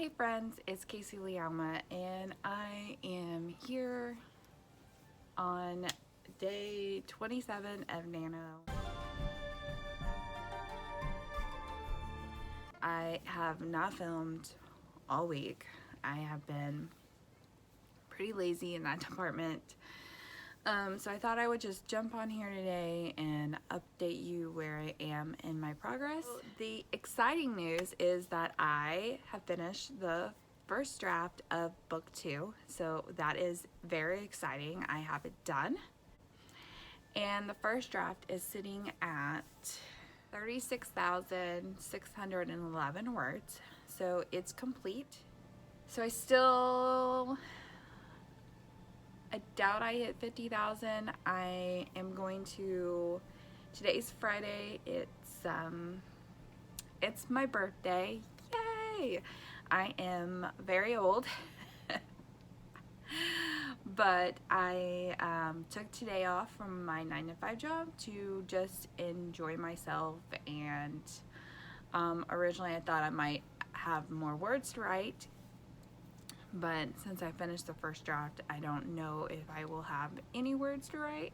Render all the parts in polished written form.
Hey friends, it's Kasey LeAlma and I am here on day 27 of Nano. I have not filmed all week. I have been pretty lazy in that department. So I thought I would just jump on here today and update you where I am in my progress. The exciting news is that I have finished the first draft of book 2, so that is very exciting. I have it done, and the first draft is sitting at 36,611 words, so it's complete. So I doubt I hit 50,000. I am going to, today's Friday, it's my birthday, yay! I am very old, but I took today off from my 9-to-5 job to just enjoy myself, and originally I thought I might have more words to write, but since I finished the first draft, I don't know if I will have any words to write.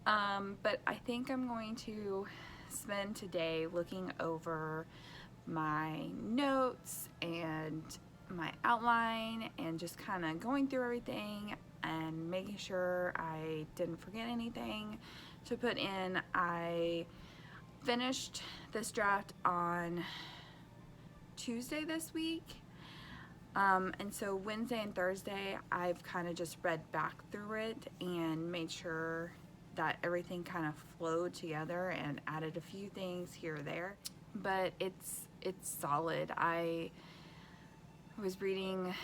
But I think I'm going to spend today looking over my notes and my outline and just kind of going through everything and making sure I didn't forget anything to put in. I finished this draft on Tuesday this week. And so Wednesday and Thursday, I've kind of just read back through it and made sure that everything kind of flowed together and added a few things here or there. But it's solid. I was reading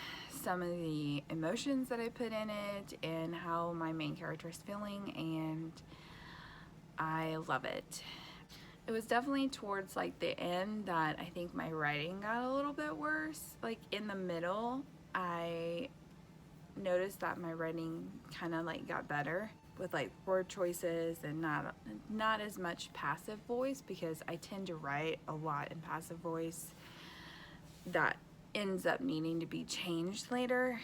some of the emotions that I put in it and how my main character is feeling, and I love it. It was definitely towards like the end that I think my writing got a little bit worse. Like in the middle, I noticed that my writing kind of like got better with like word choices and not as much passive voice, because I tend to write a lot in passive voice that ends up needing to be changed later.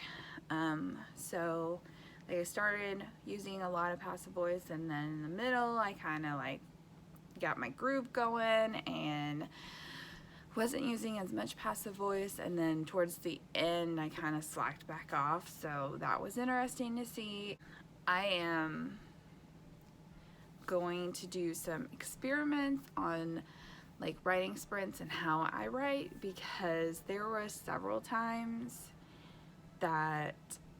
So like I started using a lot of passive voice, and then in the middle I kind of like got my groove going and wasn't using as much passive voice, and then towards the end I kind of slacked back off, so that was interesting to see. I am going to do some experiments on like writing sprints and how I write, because there were several times that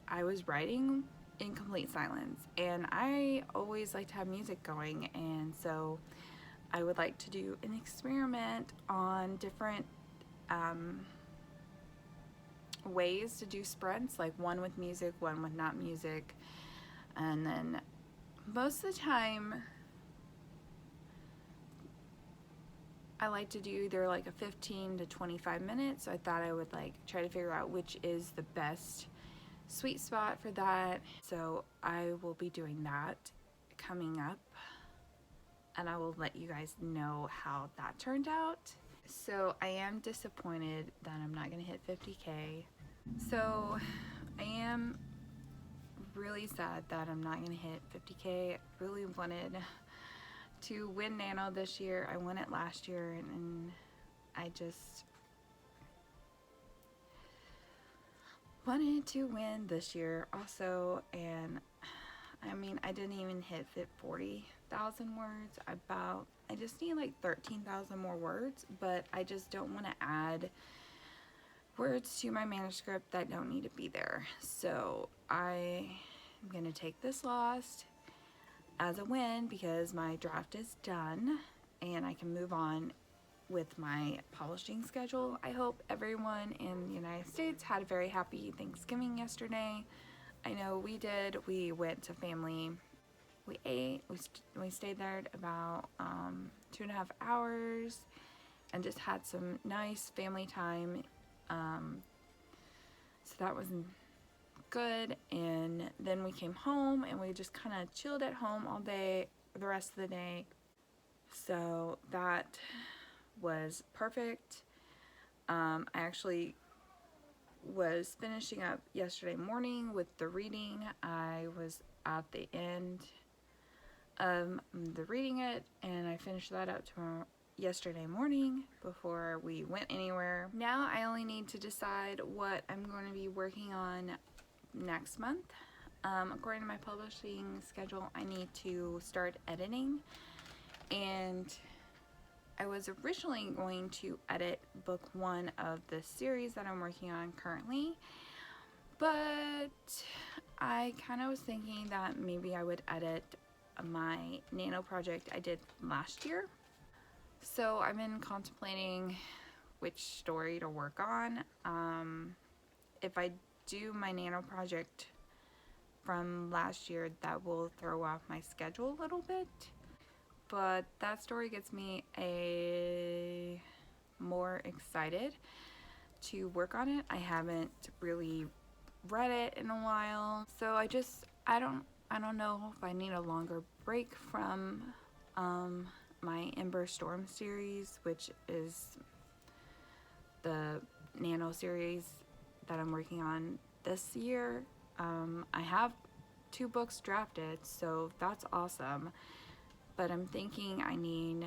I was writing in complete silence, and I always like to have music going, and so I would like to do an experiment on different ways to do sprints, like one with music, one with not music. And then most of the time I like to do either like a 15 to 25 minutes. So I thought I would like try to figure out which is the best sweet spot for that. So I will be doing that coming up, and I will let you guys know how that turned out. So I am disappointed that I'm not gonna hit 50K. So I am really sad that I'm not gonna hit 50K. I really wanted to win Nano this year. I won it last year, and I just wanted to win this year also. And I mean, I didn't even hit 40,000 words. I just need like 13,000 more words, but I just don't want to add words to my manuscript that don't need to be there. So I am going to take this loss as a win, because my draft is done and I can move on with my publishing schedule. I hope everyone in the United States had a very happy Thanksgiving yesterday. I know we did. We went to family, we ate, we stayed there about 2.5 hours and just had some nice family time. So that was good. And then we came home and we just kind of chilled at home all day, the rest of the day. So that was perfect. I actually was finishing up yesterday morning with the reading. I was at the end of the reading it, and I finished that up yesterday morning before we went anywhere. Now I only need to decide what I'm going to be working on next month. According to my publishing schedule, I need to start editing, and I was originally going to edit book 1 of the series that I'm working on currently, but I kind of was thinking that maybe I would edit my nano project I did last year. So I've been contemplating which story to work on. If I do my nano project from last year, that will throw off my schedule a little bit, but that story gets me more excited to work on it. I haven't really read it in a while, so I don't know if I need a longer break from my Ember Storm series, which is the nano series that I'm working on this year. I have 2 books drafted, so that's awesome, but I'm thinking I need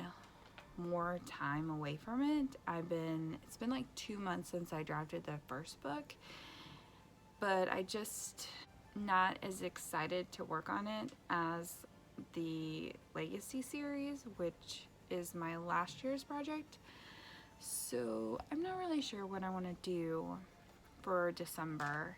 more time away from it. It's been like 2 months since I drafted the first book, but I just not as excited to work on it as the Legacy series, which is my last year's project. So I'm not really sure what I want to do for December.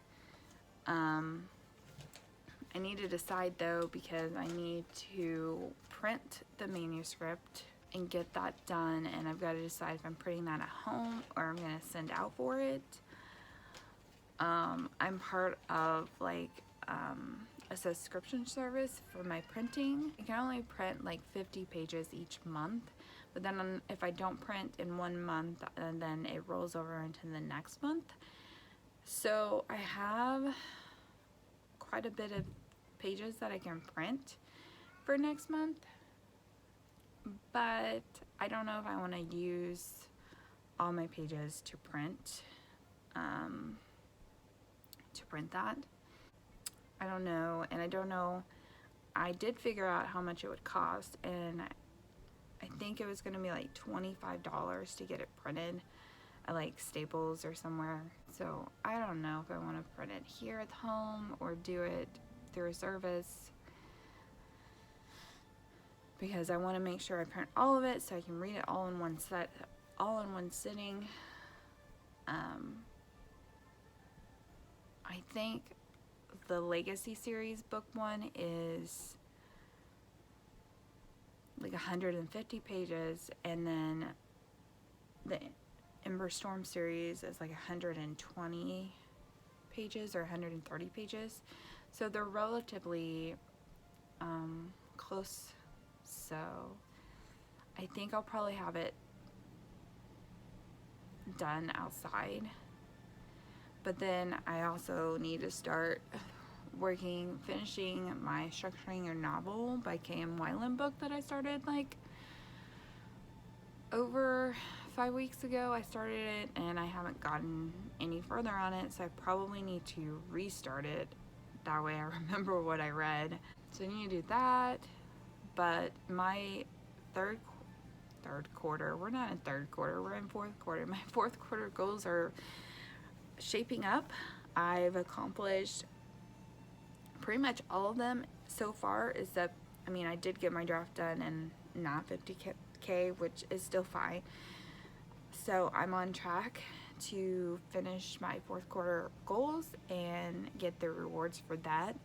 I need to decide though, because I need to print the manuscript and get that done, and I've got to decide if I'm printing that at home or I'm going to send out for it. I'm part of like a subscription service for my printing. I can only print like 50 pages each month, but then if I don't print in 1 month, and then it rolls over into the next month. So I have quite a bit of pages that I can print for next month, but I don't know if I want to use all my pages to print that. I don't know, and I don't know. I did figure out how much it would cost, and I think it was going to be like $25 to get it printed at like Staples or somewhere. So I don't know if I want to print it here at home or do it through a service, because I want to make sure I print all of it so I can read it all in one sitting. I think the Legacy series book 1 is like 150 pages, and then the Ember Storm series is like 120 pages or 130 pages. So they're relatively close. So I think I'll probably have it done outside. But then I also need to start finishing my Structuring Your Novel by K.M. Weiland book that I started like over 5 weeks ago. I started it and I haven't gotten any further on it, so I probably need to restart it. That way I remember what I read. So I need to do that. But my third quarter, we're not in third quarter, we're in fourth quarter. My fourth quarter goals are shaping up. I've accomplished pretty much all of them so far, except, I mean, I did get my draft done and not 50K, which is still fine. So I'm on track to finish my fourth quarter goals and get the rewards for that,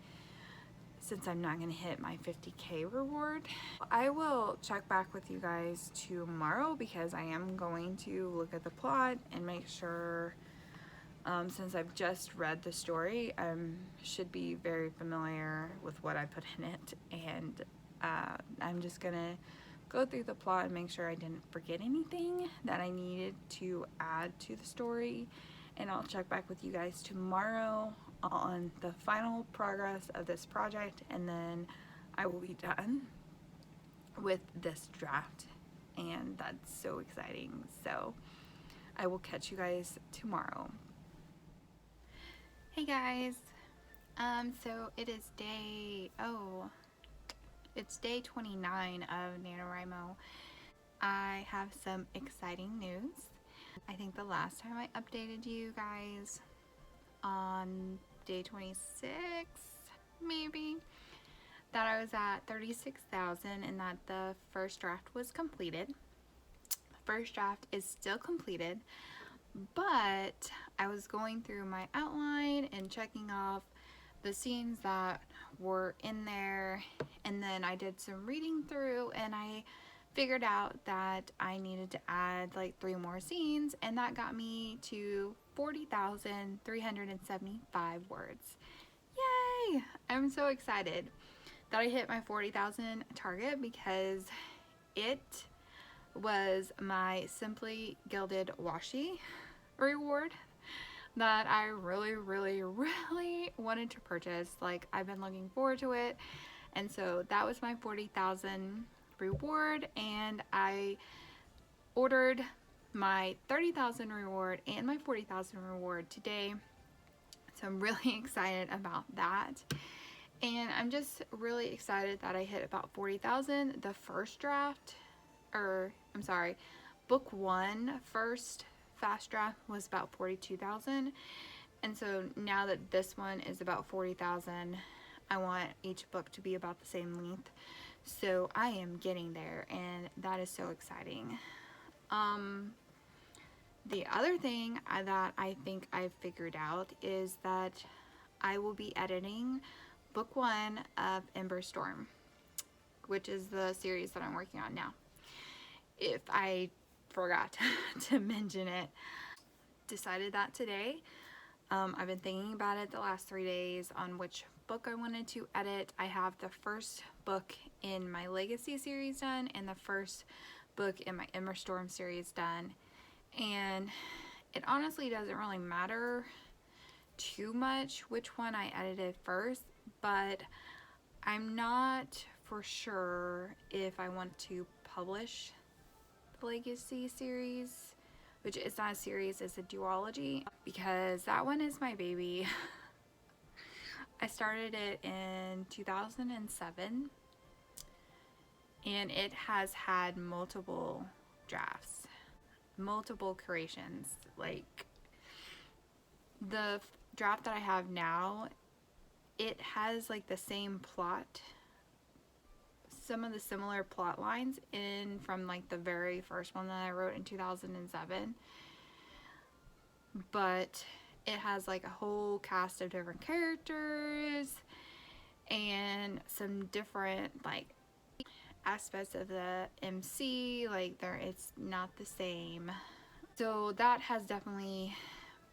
since I'm not going to hit my 50K reward. I will check back with you guys tomorrow, because I am going to look at the plot and make sure, since I've just read the story, I should be very familiar with what I put in it, and I'm just gonna go through the plot and make sure I didn't forget anything that I needed to add to the story, and I'll check back with you guys tomorrow on the final progress of this project, and then I will be done with this draft, and that's so exciting. So I will catch you guys tomorrow. Hey guys, so it's day 29 of Nanowrimo. I have some exciting news. I think the last time I updated you guys on day 26, maybe, that I was at 36,000 and that the first draft was completed. The first draft is still completed, but I was going through my outline and checking off the scenes that were in there, and then I did some reading through and I figured out that I needed to add like 3 more scenes, and that got me to 40,375 words. Yay! I'm so excited that I hit my 40,000 target because it was my Simply Gilded washi reward that I really wanted to purchase. Like, I've been looking forward to it, and so that was my 40,000 reward, and I ordered my 30,000 reward and my 40,000 reward today, so I'm really excited about that. And I'm just really excited that I hit about 40,000. The first draft, or I'm sorry, book 1 first fast draft was about 42,000, and so now that this one is about 40,000, I want each book to be about the same length. So I am getting there, and that is so exciting. The other thing that I think I've figured out is that I will be editing book 1 of Ember Storm, which is the series that I'm working on now. If I forgot to mention it, decided that today. I've been thinking about it the last 3 days on which book I wanted to edit. I have the first book in my Legacy series done and the first book in my Ember Storm series done, and it honestly doesn't really matter too much which one I edited first, but I'm not for sure if I want to publish the Legacy series, which is not a series, it's a duology, because that one is my baby. I started it in 2007, and it has had multiple drafts, multiple creations. Like, the draft that I have now, it has like the same plot, some of the similar plot lines in from like the very first one that I wrote in 2007, but it has like a whole cast of different characters and some different like aspects of the MC, like it's not the same. So that has definitely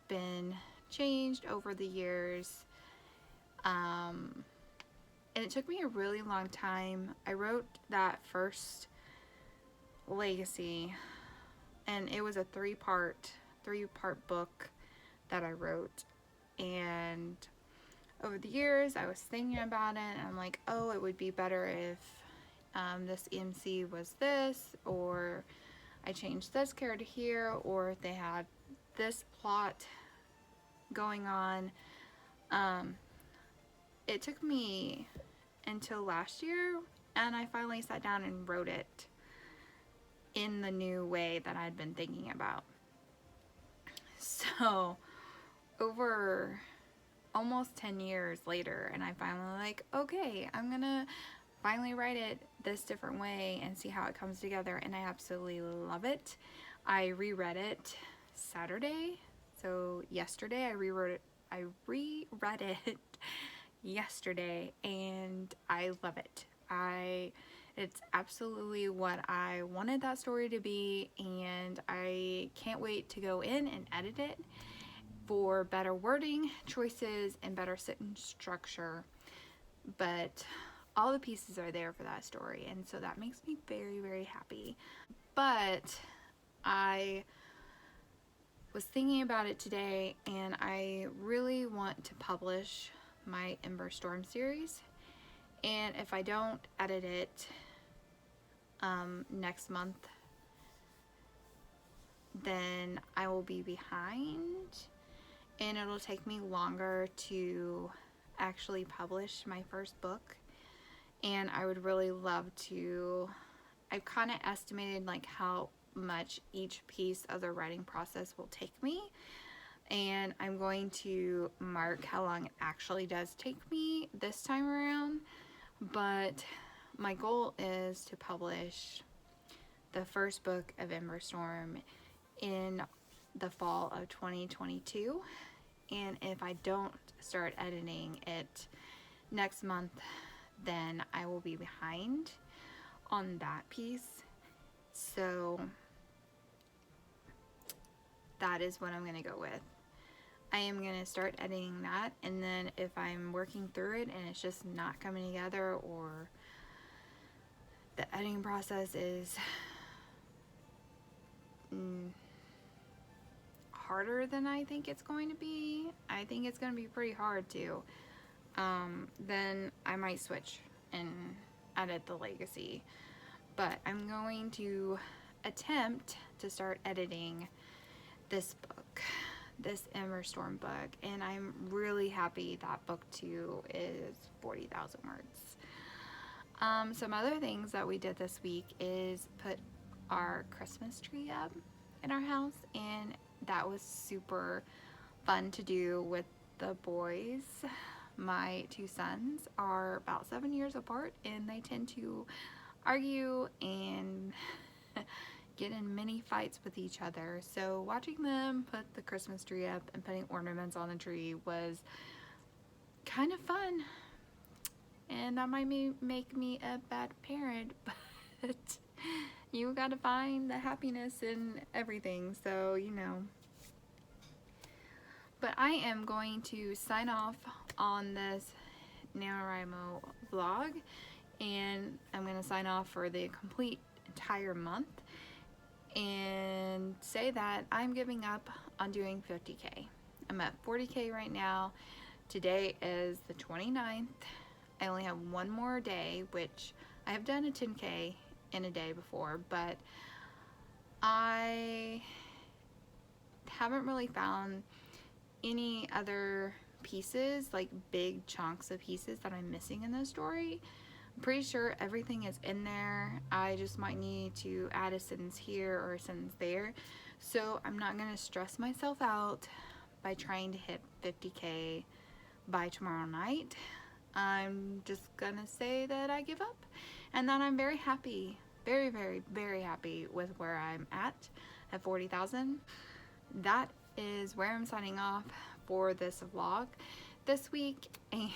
been changed over the years. And it took me a really long time. I wrote that first Legacy, and it was a three-part book that I wrote, and over the years I was thinking about it, and I'm like, oh, it would be better if this MC was this, or I changed this character here, or if they had this plot going on. It took me until last year, and I finally sat down and wrote it in the new way that I'd been thinking about. So over almost 10 years later, and I finally like, okay, I'm gonna finally write it this different way and see how it comes together, and I absolutely love it. I reread it Saturday, so yesterday I reread it yesterday, and I love it. It's absolutely what I wanted that story to be, and I can't wait to go in and edit it for better wording choices and better sentence structure. But all the pieces are there for that story, and so that makes me very happy. But I was thinking about it today, and I really want to publish my Ember Storm series, and if I don't edit it next month, then I will be behind, and it'll take me longer to actually publish my first book. And I would really love to, I've kind of estimated like how much each piece of the writing process will take me, and I'm going to mark how long it actually does take me this time around. But my goal is to publish the first book of Ember Storm in the fall of 2022, and if I don't start editing it next month, then I will be behind on that piece. So that is what I'm going to go with. I am going to start editing that, and then if I'm working through it and it's just not coming together, or the editing process is harder than I think it's going to be, I think it's going to be pretty hard too, then I might switch and edit the legacy. But I'm going to attempt to start editing this book, this Ember Storm book, and I'm really happy that book 2 is 40,000 words. Some other things that we did this week is put our Christmas tree up in our house, and that was super fun to do with the boys. My 2 sons are about 7 years apart, and they tend to argue and get in many fights with each other. So watching them put the Christmas tree up and putting ornaments on the tree was kind of fun. And that might make me a bad parent, but you gotta find the happiness in everything, so you know. But I am going to sign off on this Nanowrimo vlog, and I'm going to sign off for the complete entire month and say that I'm giving up on doing 50K. I'm at 40K right now. Today is the 29th. I only have one more day, which I have done a 10K in a day before, but I haven't really found any other pieces, like big chunks of pieces that I'm missing in the story. I'm pretty sure everything is in there. I just might need to add a sentence here or a sentence there. So I'm not going to stress myself out by trying to hit 50K by tomorrow night. I'm just going to say that I give up, and that I'm very happy, very, very, very happy with where I'm at 40,000. That is where I'm signing off for this vlog this week, and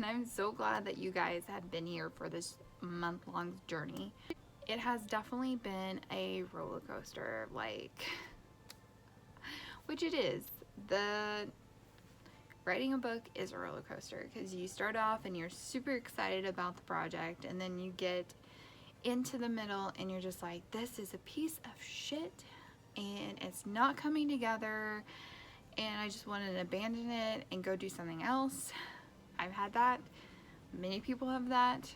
I'm so glad that you guys have been here for this month-long journey. It has definitely been a roller coaster, like, which it is. The writing a book is a roller coaster, because you start off and you're super excited about the project, and then you get into the middle and you're just like, this is a piece of shit and it's not coming together, and I just want to abandon it and go do something else. I've had that. Many people have that.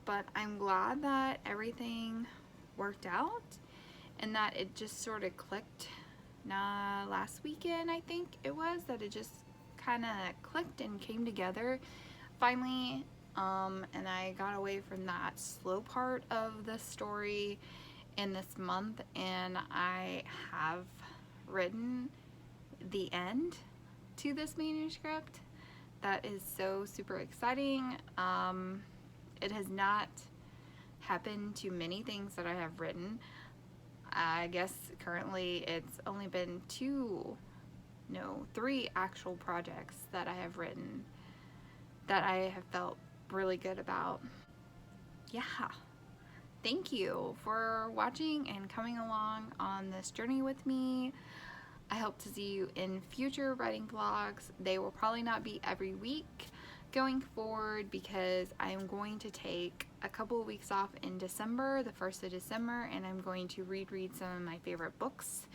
But I'm glad that everything worked out and that it just sort of clicked. Last weekend, I think it was, that it just kind of clicked and came together finally. And I got away from that slow part of the story in this month, and I have written the end to this manuscript. That is so super exciting. It has not happened to many things that I have written. I guess currently it's only been 3 actual projects that I have written that I have felt really good about. Yeah. Thank you for watching and coming along on this journey with me. I hope to see you in future writing vlogs. They will probably not be every week going forward, because I'm going to take a couple of weeks off in December, the 1st of December, and I'm going to reread some of my favorite books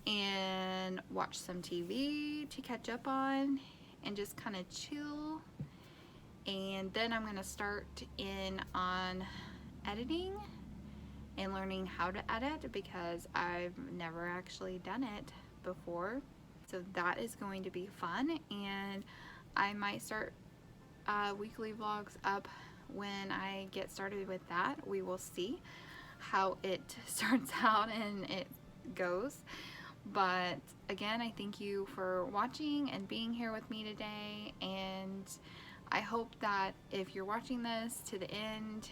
and watch some TV to catch up on and just kind of chill. And then I'm going to start in on editing and learning how to edit, because I've never actually done it before. So that is going to be fun, and I might start weekly vlogs up when I get started with that. We will see how it starts out and it goes. But again, I thank you for watching and being here with me today, and I hope that if you're watching this to the end,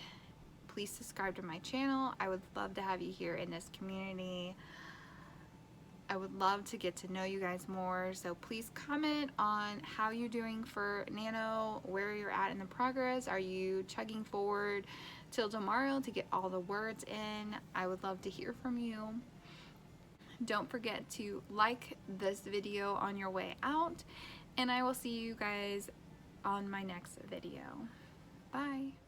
please subscribe to my channel. I would love to have you here in this community. I would love to get to know you guys more, so please comment on how you're doing for Nano, where you're at in the progress. Are you chugging forward till tomorrow to get all the words in? I would love to hear from you. Don't forget to like this video on your way out, and I will see you guys on my next video. Bye.